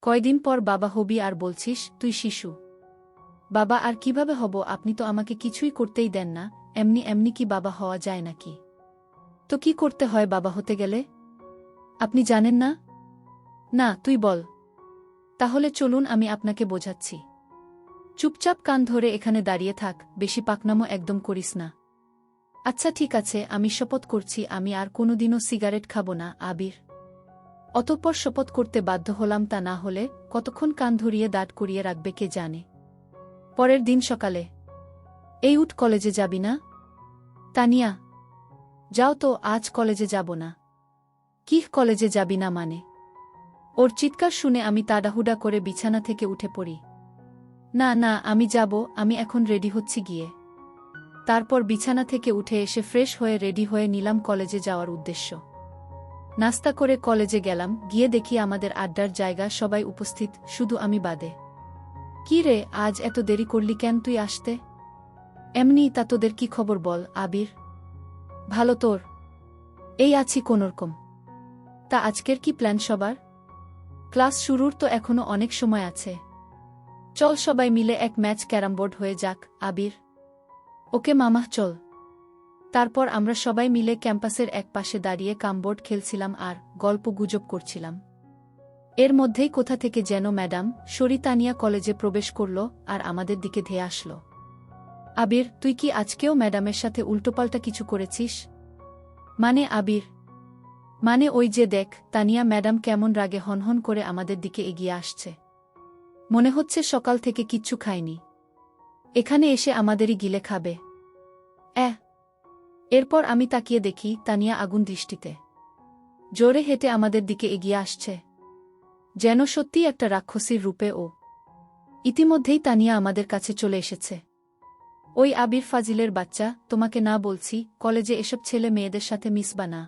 কয়দিন পর বাবা হবি আর বলছিস তুই শিশু। বাবা আর কিভাবে হব? আপনি তো আমাকে কিছুই করতেই দেন না। এমনি এমনি কি বাবা হওয়া যায় নাকি? তো কি করতে হয় বাবা হতে গেলে? আপনি জানেন না? না, তুই বল। তাহলে চলুন আমি আপনাকে বোঝাচ্ছি। চুপচাপ কান ধরে এখানে দাঁড়িয়ে থাক, বেশি পাকনামো একদম করিস না। আচ্ছা ঠিক আছে, আমি শপথ করছি আমি আর কোনোদিনও সিগারেট খাবো না, আবির। অতঃপর শপথ করতে বাধ্য হলাম, তা না হলে কতক্ষণ কান ধরিয়ে দাঁড় করিয়ে রাখবে কে জানে। পরের দিন সকালে, এই উঠ, কলেজে যাবি না? তানিয়া, যাও তো, আজ কলেজে যাব না। কি কলেজে যাবি না মানে? ওর চিৎকার শুনে আমি তাড়াহুড়া করে বিছানা থেকে উঠে পড়ি। না না, আমি যাব, আমি এখন রেডি হচ্ছি গিয়ে। তারপর বিছানা থেকে উঠে এসে ফ্রেশ হয়ে রেডি হয়ে নিলাম কলেজে যাওয়ার উদ্দেশ্য। নাস্তা করে কলেজে গেলাম, গিয়ে দেখি আমাদের আড্ডার জায়গা সবাই উপস্থিত, শুধু আমি বাদে। কি রে, আজ এত দেরি করলি কেন তুই আসতে? এমনি, তা তোদের কি খবর বল, আবির? ভালো, তোর? এই আছি কোনরকম। তা আজকের কি প্ল্যান সবার? ক্লাস শুরুর তো এখনো অনেক সময় আছে। চল সবাই মিলে এক ম্যাচ ক্যারামবোর্ড হয়ে যাক, আবির। ওকে মামা, চল। তারপর আমরা সবাই মিলে ক্যাম্পাসের এক পাশে দাঁড়িয়ে কামবোর্ড খেলছিলাম আর গল্প গুজব করছিলাম। এর মধ্যেই কোথা থেকে যেন ম্যাডাম শরিতানিয়া কলেজে প্রবেশ করল আর আমাদের দিকে ধেয়ে আসল। আবির, তুই কি আজকেও ম্যাডামের সাথে উল্টোপাল্টা কিছু করেছিস? মানে আবির? মানে ওই যে দেখ, তানিয়া ম্যাডাম কেমন রাগে হনহন করে আমাদের দিকে এগিয়ে আসছে। মনে হচ্ছে সকাল থেকে কিচ্ছু খায়নি, এখানে এসে আমাদেরই গিলে খাবে। এরপর আমি তাকিয়ে দেখি তানিয়া আগুন দৃষ্টিতে জোরে হেঁটে আমাদের দিকে এগিয়ে আসছে, যেন সত্যি একটা রাক্ষসীর রূপে ও। ইতিমধ্যেই তানিয়া আমাদের কাছে চলে এসেছে। ওই আবির ফাজিলের বাচ্চা, তোমাকে না বলছি কলেজে এসব ছেলে মেয়েদের সাথে মিশবা না।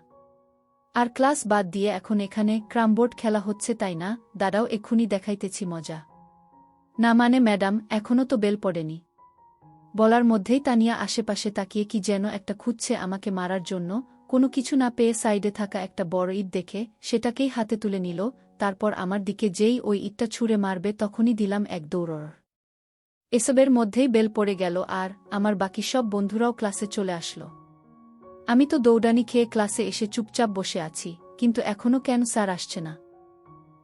আর ক্লাস বাদ দিয়ে এখন এখানে ক্রামবোর্ড খেলা হচ্ছে তাই না? দাঁড়াও, এক্ষুনি দেখাইতেছি মজা। না মানে ম্যাডাম, এখনও তো বেল পড়েনি। বলার মধ্যেই তানিয়া আশেপাশে তাকিয়ে কি যেন একটা খুঁজছে আমাকে মারার জন্য। কোনো কিছু না পেয়ে সাইডে থাকা একটা বড় ইট দেখে সেটাকেই হাতে তুলে নিল। তারপর আমার দিকে যেই ওই ইটটা ছুঁড়ে মারবে তখনই দিলাম এক দৌড়। এসবের মধ্যেই বেল পড়ে গেল আর আমার বাকি সব বন্ধুরাও ক্লাসে চলে আসলো। আমি তো দৌড়ানি খেয়ে ক্লাসে এসে চুপচাপ বসে আছি, কিন্তু এখনও কেন স্যার আসছে না?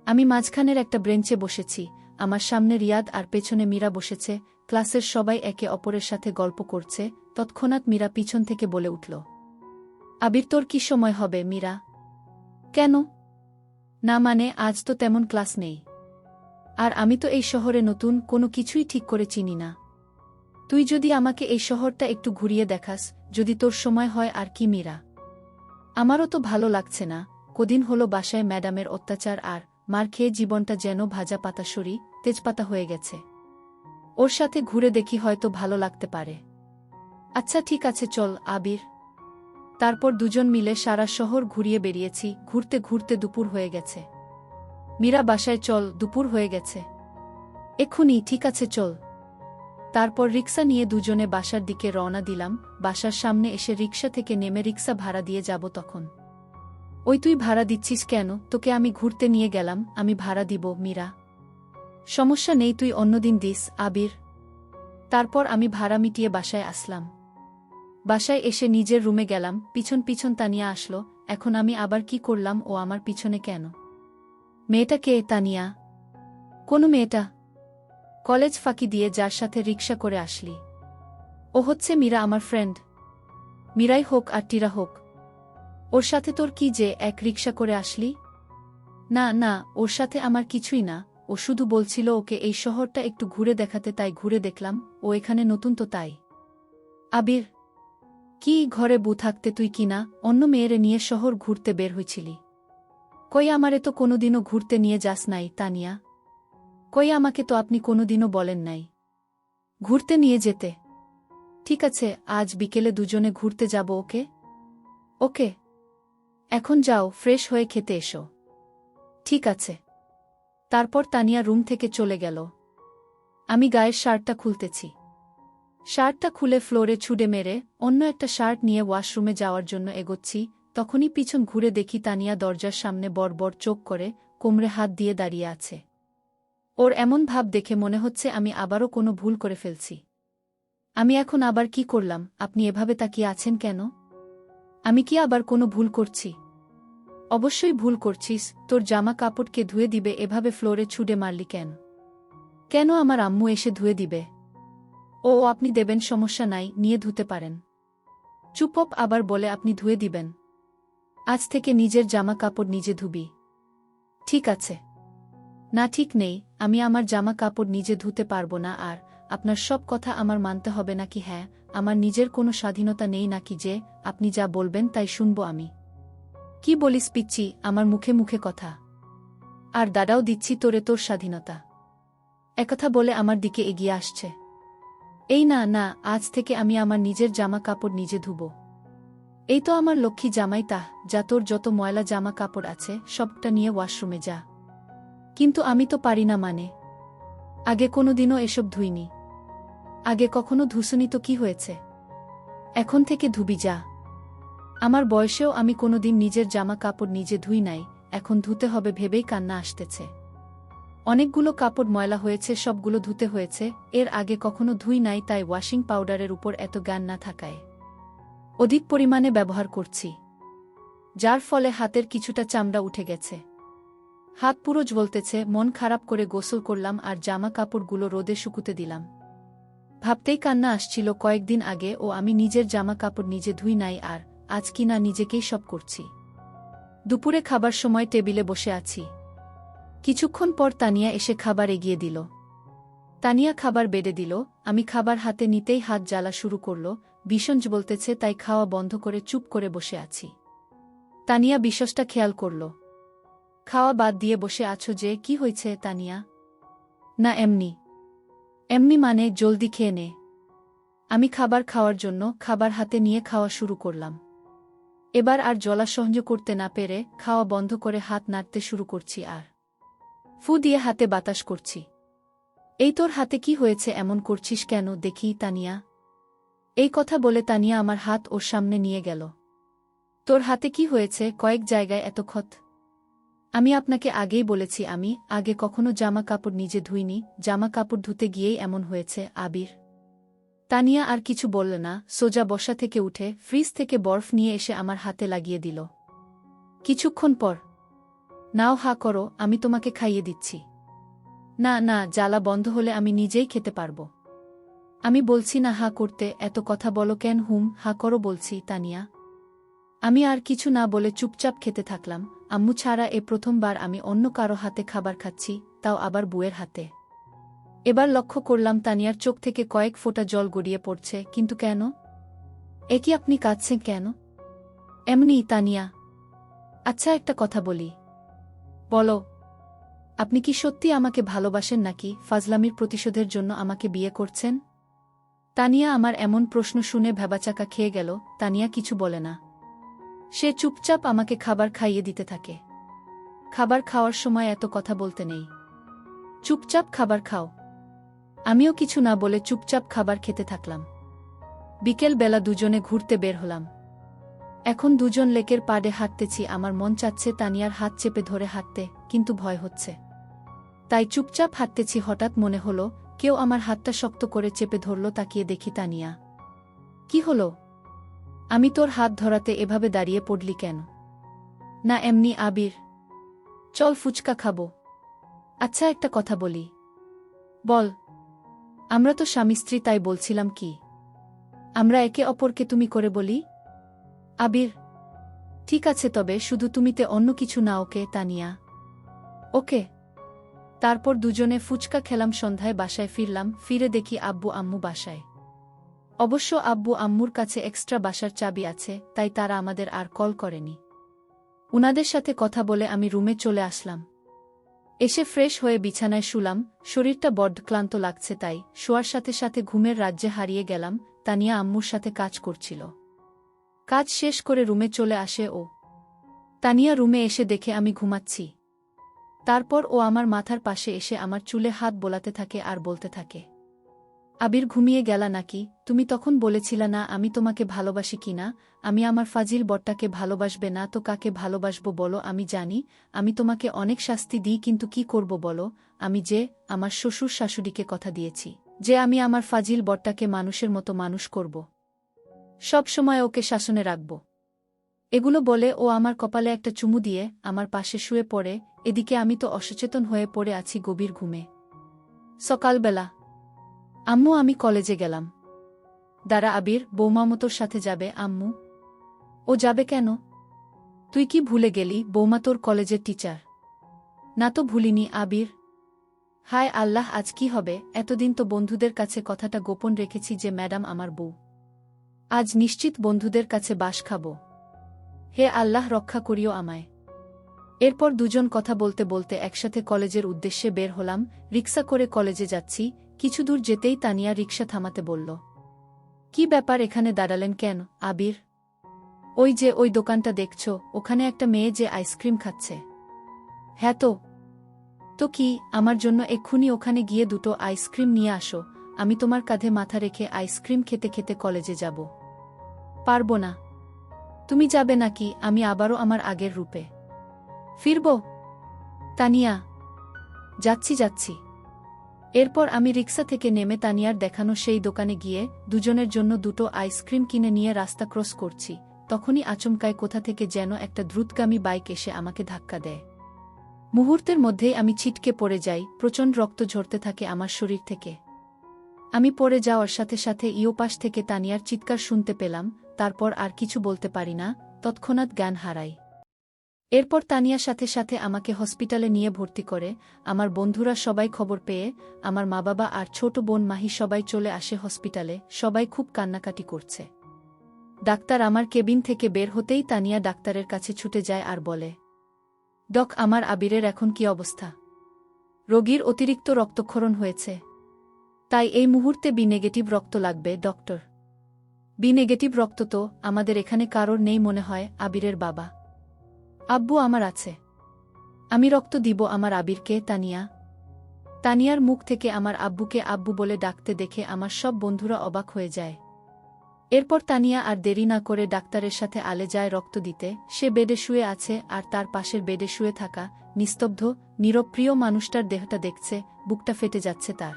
আমি মাঝখানের একটা ব্রেঞ্চে বসেছি, আমার সামনে রিয়াদ আর পেছনে মীরা বসেছে। ক্লাসের সবাই একে অপরের সাথে গল্প করছে। তৎক্ষণাৎ মীরা পিছন থেকে বলে উঠল, আবির, তোর কি সময় হবে? মীরা, কেন? না মানে আজ তো তেমন ক্লাস নেই। আর আমি তো এই শহরে নতুন, কোনো কিছুই ঠিক করে চিনি না। তুই যদি আমাকে এই শহরটা একটু ঘুরিয়ে দেখাস, যদি তোর সময় হয়। আর কি মীরা, আমারও তো ভালো লাগছে না। কদিন হলো বাসায় ম্যাডামের অত্যাচার আর মার খেয়ে জীবনটা যেন ভাজা পাতা সরি তেজপাতা হয়ে গেছে। ওর সাথে ঘুরে দেখি, হয়তো ভালো লাগতে পারে। আচ্ছা ঠিক আছে, চল আবির। তারপর দুজন মিলে সারা শহর ঘুরিয়ে বেরিয়েছি। ঘুরতে ঘুরতে দুপুর হয়ে গেছে। মীরা, বাসায় চল, দুপুর হয়ে গেছে। এক্ষুনি? ঠিক আছে চল। তারপর রিক্সা নিয়ে দুজনে বাসার দিকে রওনা দিলাম। বাসার সামনে এসে রিক্সা থেকে নেমে রিক্সা ভাড়া দিয়ে যাব তখন। ওই, তুই ভাড়া দিচ্ছিস কেন? তোকে আমি ঘুরতে নিয়ে গেলাম, আমি ভাড়া দিব। মীরা, সমস্যা নেই, তুই অন্যদিন দিস। আবির। তারপর আমি ভাড়া মিটিয়ে বাসায় আসলাম। বাসায় এসে নিজের রুমে গেলাম, পিছন পিছন তানিয়া আসলো। এখন আমি আবার কি করলাম? ও আমার পিছনে কেন? মেয়েটা কে? তানিয়া? কোন মেয়েটা? কলেজ ফাঁকি দিয়ে যার সাথে রিক্সা করে আসলি, ও হচ্ছে মীরা, আমার ফ্রেন্ড। মীরাই হোক আর টিরা হোক, ওর সাথে তোর কি যে এক রিক্সা করে আসলি? না না, ওর সাথে আমার কিছুই না। ও শুধু বলছিল ওকে এই শহরটা একটু ঘুরে দেখাতে, তাই ঘুরে দেখলাম। ও এখানে নতুন তো তাই। আবির, কি ঘরে বউ থাকতে তুই কিনা অন্য মেয়েরে নিয়ে শহর ঘুরতে বের হয়েছিলি? কই, আমারে তো কোনোদিনও ঘুরতে নিয়ে যাস নাই। তানিয়া, কই, আমাকে তো আপনি কোনোদিনও বলেন নাই ঘুরতে নিয়ে যেতে। ঠিক আছে, আজ বিকেলে দুজনে ঘুরতে যাব। ওকে? ওকে। এখন যাও, ফ্রেশ হয়ে খেতে এসো। ঠিক আছে। তারপর তানিয়া রুম থেকে চলে গেল। আমি গায়ের শার্টটা খুলতেছি। শার্টটা খুলে ফ্লোরে ছুঁড়ে মেরে অন্য একটা শার্ট নিয়ে ওয়াশরুমে যাওয়ার জন্য এগোচ্ছি। তখনই পিছন ঘুরে দেখি তানিয়া দরজার সামনে বড় বড় চোখ করে কোমরে হাত দিয়ে দাঁড়িয়ে আছে। ওর এমন ভাব দেখে মনে হচ্ছে আমি আবারও কোনো ভুল করে ফেলছি। আমি এখন আবার কি করলাম? আপনি এভাবে তাকিয়ে আছেন কেন? আমি কি আবার কোনো ভুল করছি? অবশ্যই ভুল করছিস। তোর জামা কাপড়কে ধুয়ে দিবে এভাবে ফ্লোরে ছুঁড়ে মারলি কেন? কেন আমার আম্মু এসে ধুয়ে দিবে? ও আপনি দেবেন, সমস্যা নাই, নিয়ে ধুতে পারেন। চুপপ আবার বলে আপনি ধুয়ে দিবেন? আজ থেকে নিজের জামা কাপড় নিজে ধুবি। ঠিক আছে। না ঠিক নেই, আমি আমার জামা কাপড় নিজে ধুতে পারবো না। আর আপনার সব কথা আমার মানতে হবে নাকি? হ্যাঁ, আমার নিজের কোনো স্বাধীনতা নেই নাকি যে আপনি যা বলবেন তাই শুনবো আমি? কি বলিস পিচ্চি, আমার মুখে মুখে কথা। আর দাদাও দিচ্ছি তোরে তোর স্বাধীনতা। একথা বলে আমার দিকে এগিয়ে আসছে। এই না না, আজ থেকে আমি আমার নিজের জামা কাপড় নিজে ধুব। এই তো আমার লক্ষ্মী জামাই, যা তোর যত ময়লা জামা কাপড় আছে সবটা নিয়ে ওয়াশরুমে যা। কিন্তু আমি তো পারি না মানে। আগে কোনোদিনও এসব ধুইনি। আগে কখনো ধুসনি তো কি হয়েছে? এখন থেকে ধুবি যা। আমার বয়সেও আমি কোনোদিন নিজের জামা কাপড় নিজে ধুই নাই, এখন ধুতে হবে ভেবেই কান্না আসতেছে। অনেকগুলো কাপড় ময়লা হয়েছে, সবগুলো ধুতে হয়েছে। এর আগে কখনো ধুই নাই, তাই ওয়াশিং পাউডারের উপর এত জ্ঞান না থাকায় অধিক পরিমাণে ব্যবহার করছি, যার ফলে হাতের কিছুটা চামড়া উঠে গেছে। হাত পুরো জ্বলতেছে। মন খারাপ করে গোসল করলাম আর জামা কাপড়গুলো রোদে শুকুতে দিলাম। ভাবতেই কান্না আসছিল, কয়েকদিন আগে আমি নিজের জামা কাপড় নিজে ধুই নাই, আর আজ কিনা নিজেকেই সব করছি। দুপুরে খাবার সময় টেবিলে বসে আছি। কিছুক্ষণ পর তানিয়া এসে খাবার এগিয়ে দিল। তানিয়া খাবার বেড়ে দিল। আমি খাবার হাতে নিতেই হাত জ্বালা শুরু করল। ভীষণ জ্বলতেছে, তাই খাওয়া বন্ধ করে চুপ করে বসে আছি। তানিয়া বিষসটা খেয়াল করল। খাওয়া বাদ দিয়ে বসে আছো যে, কি হয়েছে তানিয়া? না এমনি। এমনি মানে জলদি খেয়ে নে। আমি খাবার খাওয়ার জন্য খাবার হাতে নিয়ে খাওয়া শুরু করলাম। এবার আর জ্বলা সহ্য করতে না পেরে খাওয়া বন্ধ করে হাত নাড়তে শুরু করছি আর ফু দিয়ে হাতে বাতাস করছি। এই তোর হাতে কি হয়েছে, এমন করছিস কেন দেখি তানিয়া? এই কথা বলে তানিয়া আমার হাত ওর সামনে নিয়ে গেল। তোর হাতে কি হয়েছে? কয়েক জায়গায় এত ক্ষত। আমি আপনাকে আগেই বলেছি আমি আগে কখনো জামা কাপড় নিজে ধুইনি, জামা কাপড় ধুতে গিয়েই এমন হয়েছে। আবির। তানিয়া আর কিছু বলল না, সোজা বসা থেকে উঠে ফ্রিজ থেকে বরফ নিয়ে এসে আমার হাতে লাগিয়ে দিল। কিছুক্ষণ পর, নাও হা করো, আমি তোমাকে খাইয়ে দিচ্ছি। না না, জ্বালা বন্ধ হলে আমি নিজেই খেতে পারব। আমি বলছি না হা করতে, এত কথা বলো কেন? হা করো বলছি তানিয়া। আমি আর কিছু না বলে চুপচাপ খেতে থাকলাম। আম্মু ছাড়া এ প্রথমবার আমি অন্য কারো হাতে খাবার খাচ্ছি, তাও আবার বুয়ের হাতে। এবার লক্ষ্য করলাম তানিয়ার চোখ থেকে কয়েক ফোঁটা জল গড়িয়ে পড়ছে। কিন্তু কেন? এ কি, আপনি কাঁদছেন কেন? এমনি তানিয়া। আচ্ছা একটা কথা বলি। বলো। আপনি কি সত্যি আমাকে ভালোবাসেন নাকি ফাজলামির প্রতিশোধের জন্য আমাকে বিয়ে করছেন? তানিয়া আমার এমন প্রশ্ন শুনে ভ্যাবাচাকা খেয়ে গেল। তানিয়া কিছু বলে না। সে চুপচাপ আমাকে খাবার খাইয়ে দিতে থাকে। খাবার খাওয়ার সময় এত কথা বলতে নেই। চুপচাপ খাবার খাও। আমিও কিছু না বলে চুপচাপ খাবার খেতে থাকলাম। বিকেল বেলা দুজনে ঘুরতে বের হলাম। এখন দুজন লেকের পাড়ে হাঁটতেছি। আমার মন চাচ্ছে তানিয়ার হাত চেপে ধরে হাঁটতে, কিন্তু ভয় হচ্ছে। তাই চুপচাপ হাঁটতেছি। হঠাৎ মনে হলো কেউ আমার হাতটা শক্ত করে চেপে ধরল। তাকিয়ে দেখি তানিয়া। কি হলো? আমি তোর হাত ধরাতে এভাবে দাঁড়িয়ে পড়লি কেন? না এমনি আবির। চল ফুচকা খাবো। আচ্ছা একটা কথা বলি। বল। আমরা তো স্বামী স্ত্রী, তাই বলছিলাম কি আমরা একে অপরকে তুমি করে বলি? আবির। ঠিক আছে, তবে শুধু তুমিতে অন্য কিছু না, ওকে তানিয়া? ওকে। তারপর দুজনে ফুচকা খেলাম। সন্ধ্যায় বাসায় ফিরলাম। ফিরে দেখি আব্বু আম্মু বাসায়। অবশ্য আব্বু আম্মুর কাছে এক্সট্রা বাসার চাবি আছে, তাই তারা আমাদের আর কল করেনি। উনাদের সাথে কথা বলে আমি রুমে চলে আসলাম। এসে ফ্রেশ হয়ে বিছানায় শুলাম। শরীরটা বড্ড ক্লান্ত লাগছে, তাই শোয়ার সাথে সাথে ঘুমের রাজ্যে হারিয়ে গেলাম। তানিয়া আম্মুর সাথে কাজ করছিল। কাজ শেষ করে রুমে চলে আসে ও। তানিয়া রুমে এসে দেখে আমি ঘুমাচ্ছি। তারপর ও আমার মাথার পাশে এসে আমার চুলে হাত বোলাতে থাকে আর বলতে থাকে, আবির ঘুমিয়ে গেলা নাকি? তুমি তখন বলেছিলা না আমি তোমাকে ভালোবাসি কিনা? আমি আমার ফাজিল বরটাকে ভালোবাসবে না তো কাকে ভালোবাসবো বলো? আমি জানি আমি তোমাকে অনেক শাস্তি দিই, কিন্তু কি করব বলো? আমি যে আমার শ্বশুর শাশুড়িকে কথা দিয়েছি যে আমি আমার ফাজিল বরটাকে মানুষের মতো মানুষ করব, সব সময় ওকে শাসনে রাখব। এগুলো বলে ও আমার কপালে একটা চুমু দিয়ে আমার পাশে শুয়ে পড়ে। এদিকে আমি তো অসচেতন হয়ে পড়ে আছি গভীর ঘুমে। সকালবেলা আম্মু, আমি কলেজে গেলাম। দাঁড়া আবির, বৌমা তোর সাথে যাবে। আম্মু, ও যাবে কেন? তুই কি ভুলে গেলি বৌমা তোর কলেজের টিচার? না তো ভুলিনি আবির। হায় আল্লাহ, আজ কি হবে? এতদিন তো বন্ধুদের কাছে কথাটা গোপন রেখেছি যে ম্যাডাম আমার বউ। আজ নিশ্চিত বন্ধুদের কাছে বাস খাব। হে আল্লাহ, রক্ষা করিও আমায়। এরপর দুজন কথা বলতে বলতে একসাথে কলেজের উদ্দেশ্যে বের হলাম। রিকশা করে কলেজে যাচ্ছি। কিছু দূর যেতেই তানিয়া রিকশা থামাতে বলল। কি ব্যাপার, এখানে দাঁড়ালেন কেন আবির? ওই যে ওই দোকানটা দেখছ, ওখানে একটা মেয়ে যে আইসক্রিম খাচ্ছে। হ্যাঁ তো। তো কি, আমার জন্য এক্ষুনি ওখানে গিয়ে দুটো আইসক্রিম নিয়ে আসো। আমি তোমার কাঁধে মাথা রেখে আইসক্রিম খেতে খেতে কলেজে যাব। পারবো না। তুমি যাবে নাকি আমি আবারও আমার আগের রূপে ফিরব? তানিয়া, যাচ্ছি যাচ্ছি। এরপর আমি রিকশা থেকে নেমে তানিয়ার দেখানো সেই দোকানে গিয়ে দুজনের জন্য দুটো আইসক্রিম কিনে নিয়ে রাস্তা ক্রস করছি। তখনই আচমকায় কোথা থেকে যেন একটা দ্রুতগামী বাইক এসে আমাকে ধাক্কা দেয়। মুহূর্তের মধ্যেই আমি ছিটকে পড়ে যাই। প্রচণ্ড রক্ত ঝরতে থাকে আমার শরীর থেকে। আমি পড়ে যাওয়ার সাথে সাথে ইয়োপাশ থেকে তানিয়ার চিৎকার শুনতে পেলাম। তারপর আর কিছু বলতে পারি না, তৎক্ষণাৎ জ্ঞান হারাই। এরপর তানিয়ার সাথে সাথে আমাকে হসপিটালে নিয়ে ভর্তি করে। আমার বন্ধুরা সবাই খবর পেয়ে, আমার মা বাবা আর ছোট বোন মাহি সবাই চলে আসে হসপিটালে। সবাই খুব কান্নাকাটি করছে। ডাক্তার আমার কেবিন থেকে বের হতেই তানিয়া ডাক্তারের কাছে ছুটে যায় আর বলে, ডক, আমার আবিরের এখন কি অবস্থা? রোগীর অতিরিক্ত রক্তক্ষরণ হয়েছে, তাই এই মুহূর্তে বি নেগেটিভ রক্ত লাগবে ডক্টর। বি নেগেটিভ রক্ত তো আমাদের এখানে কারোর নেই মনে হয়। আবিরের বাবা আব্বু আমার আছে, আমি রক্ত দিব আমার আবিরকে। তানিয়ার মুখ থেকে আমার আব্বুকে আব্বু বলে ডাকতে দেখে আমার সব বন্ধুরা অবাক হয়ে যায়। এরপর তানিয়া আর দেরি না করে ডাক্তারের সাথে আলে যায় রক্ত দিতে। সে বেডে শুয়ে আছে আর তার পাশের বেডে শুয়ে থাকা নিস্তব্ধ নীরব প্রিয় মানুষটার দেহটা দেখছে। বুকটা ফেটে যাচ্ছে তার।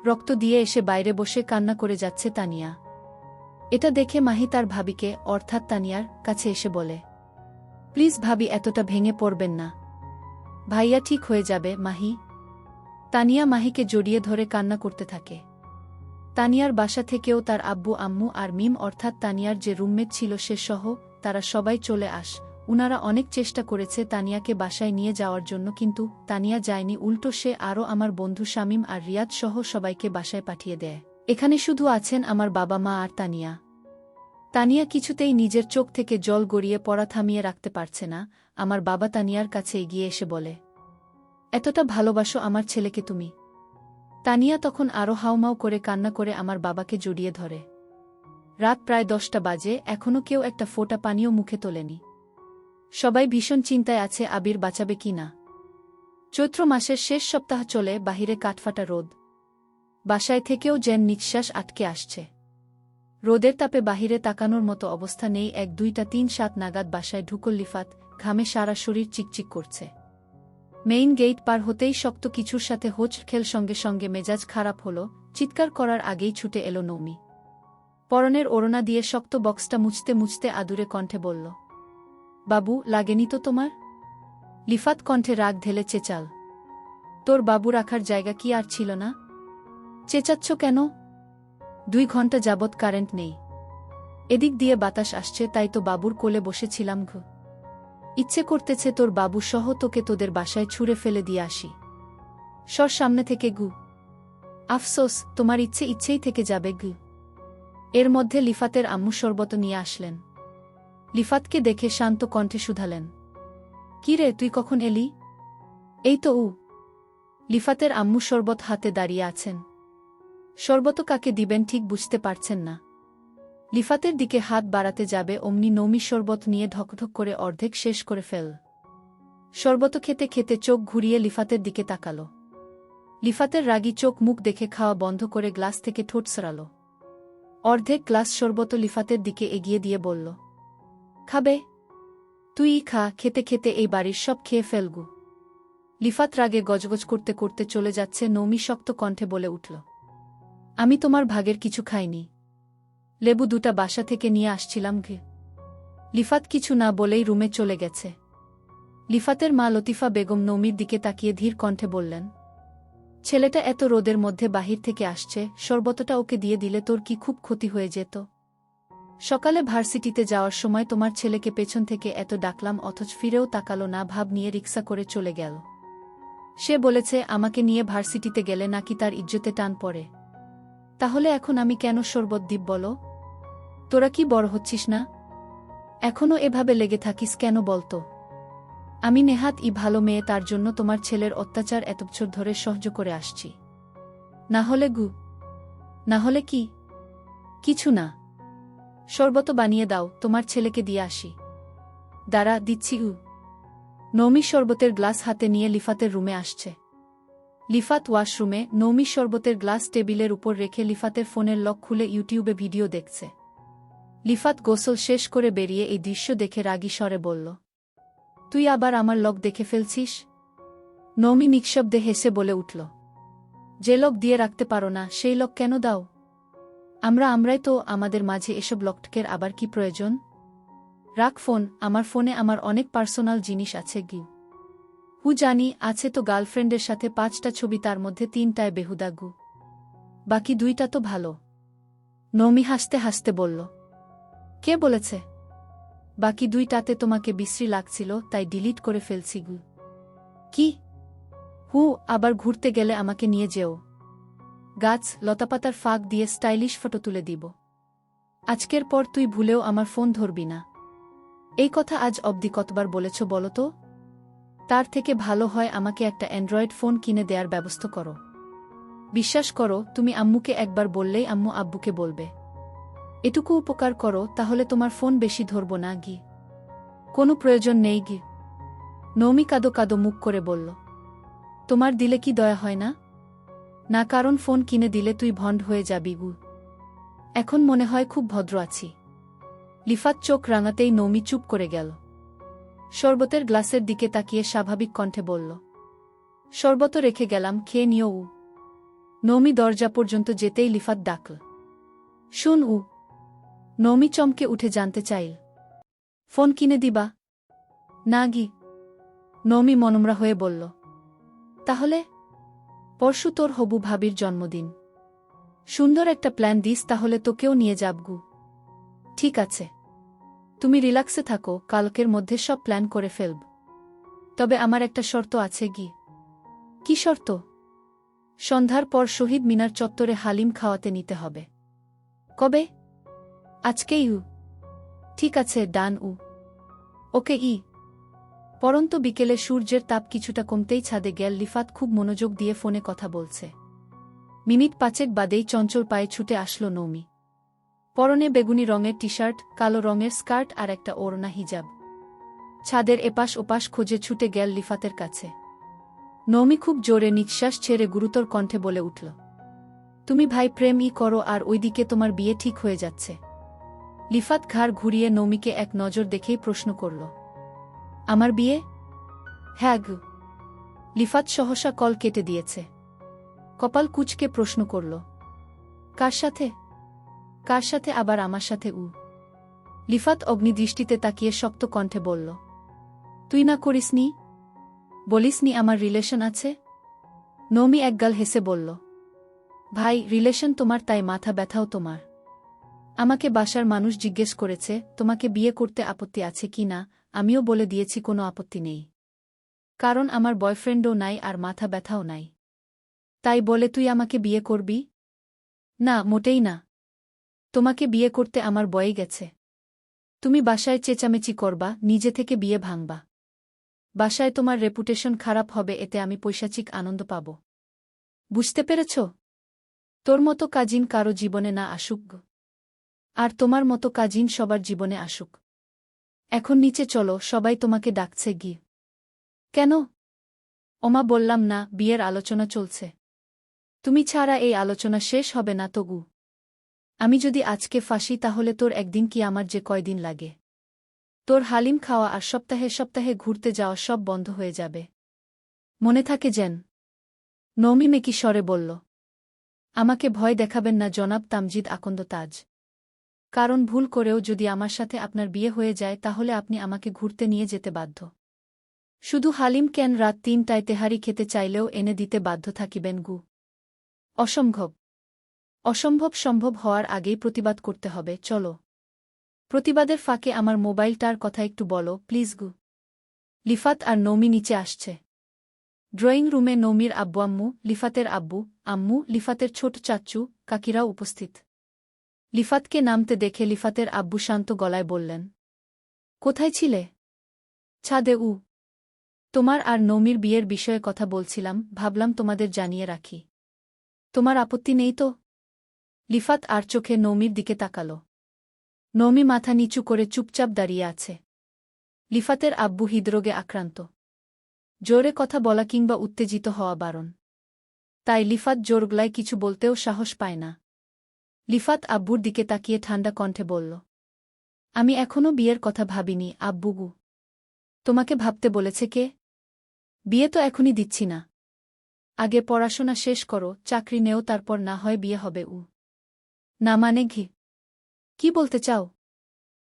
রক্ত দিয়ে এসে বাইরে বসে কান্না করে যাচ্ছে তানিয়া। এটা দেখে মাহি তার ভাবিকে অর্থাৎ তানিয়ার কাছে এসে বলে, প্লিজ ভাবি, এতটা ভেঙে পড়বেন না, ভাইয়া ঠিক হয়ে যাবে। মাহি। তানিয়া মাহিকে জড়িয়ে ধরে কান্না করতে থাকে। তানিয়ার বাসা থেকেও তার আব্বু আম্মু আর মিম অর্থাৎ তানিয়ার যে রুমমেট ছিল সে সহ তারা সবাই চলে আস। উনারা অনেক চেষ্টা করেছে তানিয়াকে বাসায় নিয়ে যাওয়ার জন্য, কিন্তু তানিয়া যায়নি। উল্টো সে আরও আমার বন্ধু শামীম আর রিয়াদ সহ সবাইকে বাসায় পাঠিয়ে দেয়। এখানে শুধু আছেন আমার বাবা মা আর তানিয়া। তানিয়া কিছুতেই নিজের চোখ থেকে জল গড়িয়ে পড়া থামিয়ে রাখতে পারছে না। আমার বাবা তানিয়ার কাছে এগিয়ে এসে বলে, এতটা ভালোবাসো আমার ছেলেকে তুমি? তানিয়া তখন আরও হাউমাউ করে কান্না করে আমার বাবাকে জড়িয়ে ধরে। রাত প্রায় 10টা বাজে, এখনও কেউ একটা ফোঁটা পানিও মুখে তোলেনি। সবাই ভীষণ চিন্তায় আছে আবির বাঁচাবে কি না। চৈত্র মাসের শেষ সপ্তাহ চলে, বাহিরে কাঠফাটা রোদ। বাসায় থেকেও যেন নিঃশ্বাস আটকে আসছে। রোদের তাপে বাহিরে তাকানোর মতো অবস্থা নেই। 1, 2, 3, 7 নাগাদ বাসায় ঢুকল লিফাত। ঘামে সারা শরীর চিকচিক করছে। মেইন গেট পার হতেই শক্ত কিছুর সাথে হোঁচ খেল, সঙ্গে সঙ্গে মেজাজ খারাপ হলো। চিৎকার করার আগেই ছুটে এলো নৌমি। পরনের ওড়না দিয়ে শক্ত বক্সটা মুছতে মুছতে আদুরে কণ্ঠে বলল, বাবু, লাগেনি তো তোমার? লিফাত কণ্ঠে রাগ ঢেলে চেঁচাল, তোর বাবু রাখার জায়গা কি আর ছিল না? চেঁচাচ্ছ কেন? 2 ঘন্টা যাবৎ কারেন্ট নেই। এদিক দিয়ে বাতাস আসছে, তাই তো বাবুর কোলে বসেছিলাম। ইচ্ছে করতেছে তোর বাবু সহ তোকে তোদের বাসায় ছুঁড়ে ফেলে দিয়ে আসি। সর সামনে থেকে গু। আফসোস, তোমার ইচ্ছেই থেকে যাবে গু। এর মধ্যে লিফাতের আম্মু শরবত নিয়ে আসলেন। লিফাতকে দেখে শান্ত কণ্ঠে শুধালেন, কি রে, তুই কখন এলি? এই তো। লিফাতের আম্মু শরবত হাতে দাঁড়িয়ে আছেন। শরবত কাকে দিবেন ঠিক বুঝতে পারছেন না। লিফাতের দিকে হাত বাড়াতে যাবে অমনি নৌমি শরবত নিয়ে ঢকঢক করে অর্ধেক শেষ করে ফেল। শরবত খেতে খেতে চোখ ঘুরিয়ে লিফাতের দিকে তাকাল। লিফাতের রাগী চোখ মুখ দেখে খাওয়া বন্ধ করে গ্লাস থেকে ঠোঁট সরাল। অর্ধেক গ্লাস শরবত লিফাতের দিকে এগিয়ে দিয়ে বলল, খাবে? তুই খা, খেতে খেতে এই বাড়ির সব খেয়ে ফেলগু। লিফাত রাগে গজগজ করতে করতে চলে যাচ্ছে। নৌমি শক্ত কণ্ঠে বলে উঠল, আমি তোমার ভাগের কিছু খাইনি। লেবু দুটা বাসা থেকে নিয়ে আসছিলাম ঘে। লিফাত কিছু না বলেই রুমে চলে গেছে। লিফাতের মা লতিফা বেগম নৌমির দিকে তাকিয়ে ধীর কণ্ঠে বললেন, ছেলেটা এত রোদের মধ্যে বাহির থেকে আসছে, শরবতটা ওকে দিয়ে দিলে তোর কি খুব ক্ষতি হয়ে যেত? সকালে ভার্সিটিতে যাওয়ার সময় তোমার ছেলেকে পেছন থেকে এত ডাকলাম, অথচ ফিরেও তাকালো না, ভাব নিয়ে রিক্সা করে চলে গেল। সে বলেছে আমাকে নিয়ে ভার্সিটিতে গেলে নাকি তার ইজ্জতে টান পড়ে। তাহলে এখন আমি কেন শরবত দিব বলো? তোরা কি বড় হচ্ছিস না? এখনও এভাবে লেগে থাকিস কেন বলতো? আমি নেহাত ভালো মেয়ে, তার জন্য তোমার ছেলের অত্যাচার এত বছর ধরে সহ্য করে আসছি। না হলে না হলে কি? কিছু না। শরবত বানিয়ে দাও, তোমার ছেলেকে দিয়ে আসি। দাঁড়া, দিচ্ছি। নৌমি শরবতের গ্লাস হাতে নিয়ে লিফাতের রুমে আসছে। লিফাত ওয়াশরুমে, নৌমি শরবতের গ্লাস টেবিলের উপর রেখে লিফাতের ফোনের লক খুলে ইউটিউবে ভিডিও দেখছে। লিফাত গোসল শেষ করে বেরিয়ে এই দৃশ্য দেখে রাগী স্বরে বলল, তুই আবার আমার লক দেখে ফেলছিস? নৌমি নিঃশব্দে হেসে বলে উঠল, যে লক দিয়ে রাখতে পারো না সেই লক কেন দাও? আমরাই তো, আমাদের মাঝে এসব লকটকের আবার কি প্রয়োজন? রাখ ফোন, আমার ফোনে আমার অনেক পার্সোনাল জিনিস আছে জানি, আছে তো গার্লফ্রেন্ডের সাথে 5টা ছবি, তার মধ্যে 3টায় বেহুদা বাকি 2টা তো ভালো। নৌমি হাসতে হাসতে বলল, কে বলেছে? বাকি 2টাতে তোমাকে বিশ্রী লাগছিল তাই ডিলিট করে ফেলছি কি? আবার ঘুরতে গেলে আমাকে নিয়ে যেও। গাছ লতাপাতার ফাঁক দিয়ে স্টাইলিশ ফটো তুলে দিব। আজকের পর তুই ভুলেও আমার ফোন ধরবি না। এই কথা আজ অবধি কতবার বলেছ বলো তো? তার থেকে ভালো হয় আমাকে একটা অ্যান্ড্রয়েড ফোন কিনে দেওয়ার ব্যবস্থা করো। বিশ্বাস করো, তুমি আম্মুকে একবার বললেই আম্মু আব্বুকে বলবে। এটুকু উপকার করো, তাহলে তোমার ফোন বেশি ধরব না কোনো প্রয়োজন নেই নৌমি কাদো কাদো মুখ করে বলল, তোমার দিলে কি দয়া হয় না? না, কারণ ফোন কিনে দিলে তুই ভণ্ড হয়ে যাবি এখন মনে হয় খুব ভদ্র আছি। লিফাত চোখ রাঙাতেই নৌমি চুপ করে গেল। শরবতের গ্লাসের দিকে তাকিয়ে স্বাভাবিক কণ্ঠে বলল, শরবত রেখে গেলাম, খেয়ে নিও। নৌমি দরজা পর্যন্ত যেতেই লিফাত ডাকল, শুন। নৌমি চমকে উঠে জানতে চাইল, ফোন কিনে দিবা? না নৌমি মনমরা হয়ে বলল, তাহলে? পরশু তোর হবু ভাবির জন্মদিন। সুন্দর একটা প্ল্যান দিস, তাহলে তোকেও নিয়ে যাবগু। ঠিক আছে, তুমি রিল্যাক্সে থাকো, কালকের মধ্যে সব প্ল্যান করে ফেলব। তবে আমার একটা শর্ত আছে কি শর্ত? সন্ধ্যার পর শহীদ মিনার চত্বরে হালিম খাওয়াতে নিতে হবে। কবে? আজকেই। ঠিক আছে, ডান। ওকে। পরন্ত বিকেলে সূর্যের তাপ কিছুটা কমতেই ছাদে গেল লিফাত খুব মনোযোগ দিয়ে ফোনে কথা বলছে। মিনিট 5 বাদেই চঞ্চল পায়ে ছুটে আসলো নৌমি। পরনে বেগুনি রঙের টি-শার্ট, কালো রঙের স্কার্ট আর একটা ওড়না হিজাব। ছাদের এপাশ ওপাশ খোঁজে ছুটে গেল লিফাতের কাছে। নৌমি খুব জোরে নিঃশ্বাস ছেড়ে গুরুতর কণ্ঠে বলে উঠল, তুমি ভাই প্রেমই করো আর ওইদিকে তোমার বিয়ে ঠিক হয়ে যাচ্ছে। লিফাত ঘাড় ঘুরিয়ে নৌমিকে এক নজর দেখেই প্রশ্ন করল, আমার বিয়ে? হ্যাঁ। লিফাত সহসা কল কেটে দিয়েছে। কপাল কুঁচকে প্রশ্ন করল, কার সাথে? কার সাথে আবার আমার সাথে? লিফাত অগ্নিদৃষ্টিতে তাকিয়ে শক্ত কণ্ঠে বলল, তুই না করিসনি? বলিসনি আমার রিলেশন আছে? নৌমি একগাল হেসে বলল, ভাই রিলেশন তোমার তাই মাথা ব্যথাও তোমার। আমাকে বাসার মানুষ জিজ্ঞেস করেছে তোমাকে বিয়ে করতে আপত্তি আছে কি না, আমিও বলে দিয়েছি কোনো আপত্তি নেই। কারণ আমার বয়ফ্রেন্ডও নাই আর মাথা ব্যথাও নাই। তাই বলে তুই আমাকে বিয়ে করবি? না, মোটেই না। তোমাকে বিয়ে করতে আমার বয়ে গেছে। তুমি বাসায় চেঁচামেচি করবা, নিজে থেকে বিয়ে ভাঙবা। বাসায় তোমার রেপুটেশন খারাপ হবে, এতে আমি পৈশাচিক আনন্দ পাব। বুঝতে পেরেছ? তোর মতো কাজিন কারো জীবনে না আসুক, আর তোমার মতো কাজিন সবার জীবনে আসুক। এখন নিচে চলো, সবাই তোমাকে ডাকছে। কেন? ওমা বললাম না, বিয়ের আলোচনা চলছে। তুমি ছাড়া এই আলোচনা শেষ হবে না তগু। আমি যদি আজকে ফাঁসি তাহলে তোর একদিন কি আমার যে কয়দিন লাগে। তোর হালিম খাওয়া আর সপ্তাহে সপ্তাহে ঘুরতে যাওয়া সব বন্ধ হয়ে যাবে। মনে থাকে যেন। নওমি মেকি স্বরে বলল। আমাকে ভয় দেখাবেন না জনাব তামজিদ আকন্দ তাজ। কারণ ভুল করেও যদি আমার সাথে আপনার বিয়ে হয়ে যায় তাহলে আপনি আমাকে ঘুরতে নিয়ে যেতে বাধ্য। শুধু হালিম কেন, রাত ৩টায় তেহারি খেতে চাইলেও এনে দিতে বাধ্য থাকিবেন গু। অসম্ভব। অসম্ভব সম্ভব হওয়ার আগেই প্রতিবাদ করতে হবে, চলো। প্রতিবাদের ফাঁকে আমার মোবাইলটার কথা একটু বলো প্লিজ গু। লিফাত আর নওমি নিচে আসছে। ড্রয়িং রুমে নওমির আব্বু আম্মু, লিফাতের আব্বু আম্মু, লিফাতের ছোট চাচ্চু কাকিরাও উপস্থিত। লিফাতকে নামতে দেখে লিফাতের আব্বু শান্ত গলায় বললেন, কোথায় ছিলে? ছাদে। তোমার আর নওমির বিয়ের বিষয়ে কথা বলছিলাম, ভাবলাম তোমাদের জানিয়ে রাখি। তোমার আপত্তি নেই তো? লিফাত আর চোখে নওমির দিকে তাকাল। নওমি মাথা নিচু করে চুপচাপ দাঁড়িয়ে আছে। লিফাতের আব্বু হৃদরোগে আক্রান্ত। জোরে কথা বলা কিংবা উত্তেজিত হওয়া বারণ। তাই লিফাত জোর গলায় কিছু বলতেও সাহস পায় না। লিফাত আব্বুর দিকে তাকিয়ে ঠান্ডা কণ্ঠে বলল, আমি এখনও বিয়ের কথা ভাবিনি আব্বুগু। তোমাকে ভাবতে বলেছে কে? বিয়ে তো এখনই দিচ্ছি না। আগে পড়াশোনা শেষ করো, চাকরি নেও, তারপর না হয় বিয়ে হবে। না মানে ঘি? কি বলতে চাও?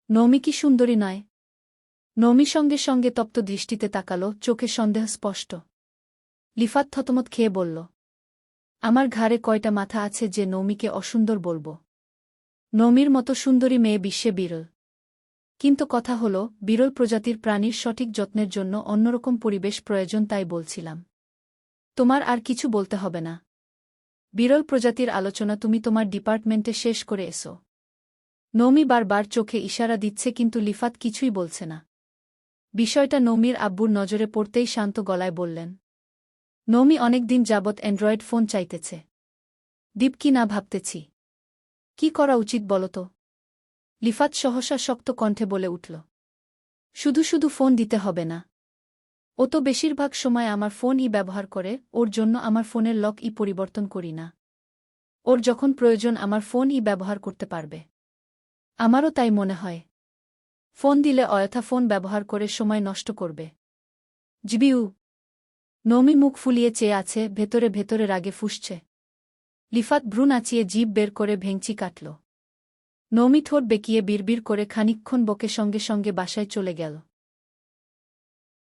নওমি কি সুন্দরী নয়? নওমি সঙ্গে সঙ্গে তপ্ত দৃষ্টিতে তাকালো, চোখে সন্দেহ স্পষ্ট। লিফাত থতমত খেয়ে বলল, আমার ঘাড়ে কয়টা মাথা আছে যে নওমিকে অসুন্দর বলব? নওমির মতো সুন্দরী মেয়ে বিশ্বে বিরল। কিন্তু কথা হল, বিরল প্রজাতির প্রাণীর সঠিক যত্নের জন্য অন্যরকম পরিবেশ প্রয়োজন, তাই বলছিলাম। তোমার আর কিছু বলতে হবে না। বিরল প্রজাতির আলোচনা তুমি তোমার ডিপার্টমেন্টে শেষ করে এসো। নওমি বারবার চোখে ইশারা দিচ্ছে কিন্তু লিফাত কিছুই বলছে না। বিষয়টা নওমির আব্বুর নজরে পড়তেই শান্ত গলায় বললেন, নওমি অনেকদিন যাবৎ অ্যান্ড্রয়েড ফোন চাইতেছে। দীপ কি না ভাবতেছি। কি করা উচিত বলতো? লিফাত সহসা শক্ত কণ্ঠে বলে উঠল, শুধু শুধু ফোন দিতে হবে না। ও তো বেশিরভাগ সময় আমার ফোনই ব্যবহার করে, ওর জন্য আমার ফোনের লকই পরিবর্তন করি না। ওর যখন প্রয়োজন আমার ফোনই ব্যবহার করতে পারবে। আমারও তাই মনে হয়। ফোন দিলে অযথা ফোন ব্যবহার করে সময় নষ্ট করবে। জিবিউ। নওমি মুখ ফুলিয়ে চেয়ে আছে, ভেতরে ভেতরে রাগে ফুঁসছে। লিফাত ভ্রু নাচিয়ে জিভ বের করে ভেঙচি কাটল। নওমি ঠোঁট বেঁকিয়ে বিড়বিড় করে খানিকক্ষণ বকে সঙ্গে সঙ্গে বাসায় চলে গেল।